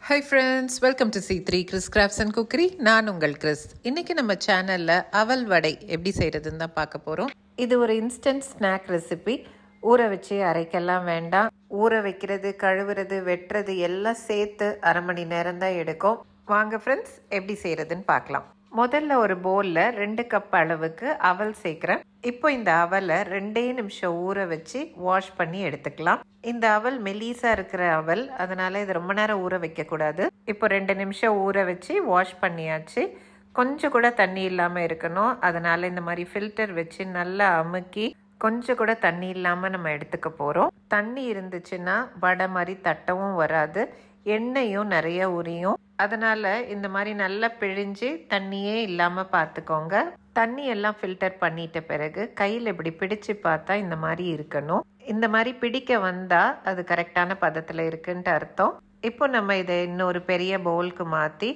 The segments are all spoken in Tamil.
Hi friends, welcome to C3 Chris Crafts and Cookery. நான் உங்கள் கிறிஸ். இன்னைக்கு நம்ம சேனல்ல அவல் வடை எப்படி செய்யறதுன்னு தான் பார்க்க போறோம். இது ஒரு இன்ஸ்டன்ட் ஸ்நாக் ரெசிபி. ஊற வச்சு அரைக்கலாம் வேண்டாம். ஊற வைக்கிறது, கழுவுறது, வெட்டுறது எல்லாம் சேர்த்து அரை மணி நேரம் தான் எடுக்கும். வாங்க ஃப்ரெண்ட்ஸ், எப்படி செய்யறதுன்னு பார்க்கலாம். முதல்ல ஒரு பவுலில் 2 கப் அளவுக்கு அவல் சேர்க்குறேன். இப்போ இந்த அவலை 2 நிமிஷம் ஊற வச்சு வாஷ் பண்ணி எடுத்துக்கலாம். இந்த அவல் மெலிசா இருக்கிற அவல், அதனால இது ரொம்ப நேரம் ஊற வைக்கக்கூடாது. இப்போ 2 நிமிஷம் ஊற வச்சு வாஷ் பண்ணியாச்சு. கொஞ்சம் கூட தண்ணி இல்லாமல் இருக்கணும். அதனால இந்த மாதிரி ஃபில்டர் வச்சு நல்லா அமுக்கி கொஞ்சம் கூட தண்ணி இல்லாமல் நம்ம எடுத்துக்க போகிறோம். தண்ணி இருந்துச்சுன்னா வடை மாதிரி தட்டவும் வராது, எண்ணெயும் நிறைய உரியும். அதனால இந்த மாதிரி நல்லா பிழிஞ்சு தண்ணியே இல்லாமல் பார்த்துக்கோங்க. தண்ணி எல்லாம் ஃபில்டர் பண்ணிட்ட பிறகு கையில் இப்படி பிடிச்சு பார்த்தா இந்த மாதிரி இருக்கணும். இந்த மாதிரி பிடிக்க வந்தால் அது கரெக்டான பதத்தில் இருக்குன்ட்டு அர்த்தம். இப்போ நம்ம இதை இன்னொரு பெரிய பவுலுக்கு மாற்றி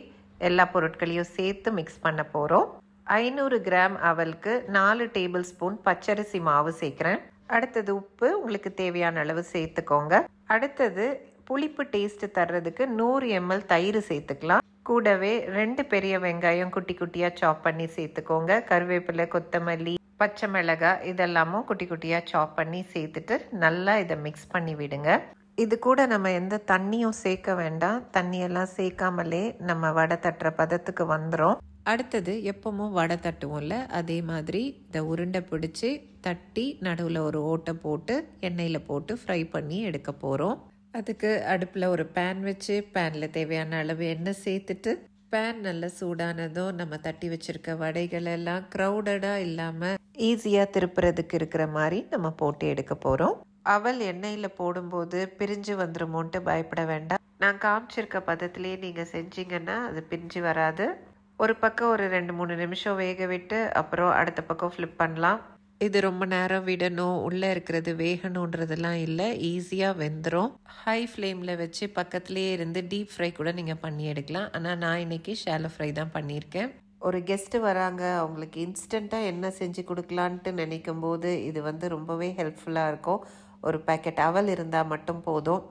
எல்லா பொருட்களையும் சேர்த்து மிக்ஸ் பண்ண போகிறோம். 500 கிராம் அவலுக்கு 4 டேபிள் ஸ்பூன் பச்சரிசி மாவு சேர்க்குறேன். அடுத்தது உப்பு உங்களுக்கு தேவையான அளவு சேர்த்துக்கோங்க. அடுத்தது புளிப்பு டேஸ்ட் தர்றதுக்கு 100 ml தயிர் சேர்த்துக்கலாம். கூடவே 2 பெரிய வெங்காயம் குட்டி குட்டியாக சாப் பண்ணி சேர்த்துக்கோங்க. கருவேப்பிலை, கொத்தமல்லி, பச்சை மிளகாய் இதெல்லாமும் குட்டி குட்டியாக சாப் பண்ணி சேர்த்துட்டு நல்லா இதை மிக்ஸ் பண்ணி விடுங்க. இது கூட நம்ம எந்த தண்ணியும் சேர்க்க வேண்டாம். தண்ணியெல்லாம் சேர்க்காமலே நம்ம வடை தட்டுற பதத்துக்கு வந்துடும். அடுத்தது எப்பவும் வடை தட்டுவோம்ல, அதே மாதிரி இதை உருண்டை பிடிச்சி தட்டி நடுவில் ஒரு ஓட்டை போட்டு எண்ணெயில் போட்டு ஃப்ரை பண்ணி எடுக்க போகிறோம். அதுக்கு அடுப்பில் ஒரு பேன் வச்சு பேனில் தேவையான அளவு எண்ணெய் சேர்த்துட்டு பேன் நல்லா சூடானதும் நம்ம தட்டி வச்சிருக்க வடைகள் எல்லாம் க்ரௌடடாக இல்லாமல் ஈஸியாக திருப்புறதுக்கு இருக்கிற மாதிரி நம்ம போட்டு எடுக்க போகிறோம். அவல் எண்ணெயில் போடும்போது பிரிஞ்சு வந்துருமோன்ட்டு பயப்பட வேண்டாம். நான் காமிச்சிருக்க பதத்திலே நீங்கள் செஞ்சீங்கன்னா அது பிரிஞ்சு வராது. ஒரு பக்கம் ஒரு 2-3 நிமிஷம் வேக விட்டு அப்புறம் அடுத்த பக்கம் ஃப்ளிப் பண்ணலாம். இது ரொம்ப நேரம் விடணும், உள்ளே இருக்கிறது வேகணுன்றதெல்லாம் இல்லை, ஈஸியாக வெந்துடும். ஹை ஃப்ளேமில் வச்சு பக்கத்துலேயே இருந்து டீப் ஃப்ரை கூட நீங்கள் பண்ணி எடுக்கலாம். ஆனால் நான் இன்னைக்கு ஷாலோ ஃப்ரை தான் பண்ணியிருக்கேன். ஒரு கெஸ்ட்டு வராங்க, அவங்களுக்கு இன்ஸ்டண்ட்டாக என்ன செஞ்சு கொடுக்கலான்ட்டு நினைக்கும் போது இது ரொம்பவே ஹெல்ப்ஃபுல்லாக இருக்கும். ஒரு பேக்கெட் அவல் இருந்தால் மட்டும் போதும்.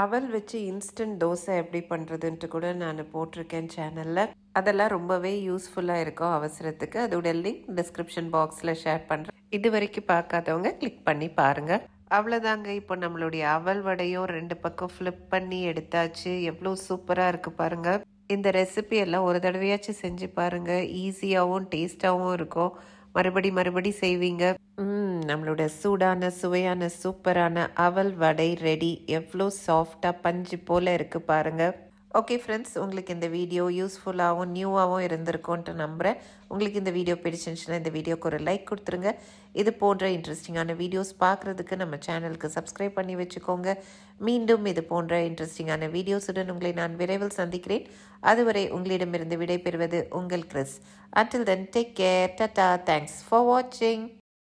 அவல் வச்சு இன்ஸ்டன்ட் தோசை எப்படி பண்ணுறதுன்ட்டு கூட நான் போட்டிருக்கேன் சேனலில். அதெல்லாம் ரொம்பவே யூஸ்ஃபுல்லாக இருக்கும் அவசரத்துக்கு. அதோட லிங்க் டிஸ்கிரிப்ஷன் பாக்ஸில் ஷேர் பண்ணுறேன். இது வரைக்கும் பார்க்காதவங்க கிளிக் பண்ணி பாருங்கள். அவ்வளோதாங்க, இப்போ நம்மளுடைய அவல் வடையும் 2 பக்கம் ஃப்ளிப் பண்ணி எடுத்தாச்சு. எவ்வளோ சூப்பராக இருக்குது பாருங்கள். இந்த ரெசிபி எல்லாம் ஒரு தடவையாச்சும் செஞ்சு பாருங்கள். ஈஸியாகவும் டேஸ்டாகவும் இருக்கும். மறுபடி செய்வீங்க. நம்மளோட சூடான சுவையான சூப்பரான அவல் வடை ரெடி. எவ்வளோ சாஃப்டாக பஞ்சு போல் இருக்குது பாருங்கள். ஓகே ஃப்ரெண்ட்ஸ், உங்களுக்கு இந்த வீடியோ யூஸ்ஃபுல்லாகவும் நியூவாகவும் இருந்திருக்கும்ன்ட்டு நம்புகிறேன். உங்களுக்கு இந்த வீடியோ பிடிச்சிருந்துச்சுன்னா இந்த வீடியோக்கு ஒரு லைக் கொடுத்துருங்க. இது போன்ற இன்ட்ரெஸ்டிங்கான வீடியோஸ் பார்க்குறதுக்கு நம்ம சேனலுக்கு சப்ஸ்கிரைப் பண்ணி வச்சுக்கோங்க. மீண்டும் இது போன்ற இன்ட்ரெஸ்டிங்கான வீடியோஸுடன் உங்களை நான் விரைவில் சந்திக்கிறேன். அதுவரை உங்களிடமிருந்து விடைபெறுவது உங்கள் Chris. Until then, take care. Tata. Thanks for watching.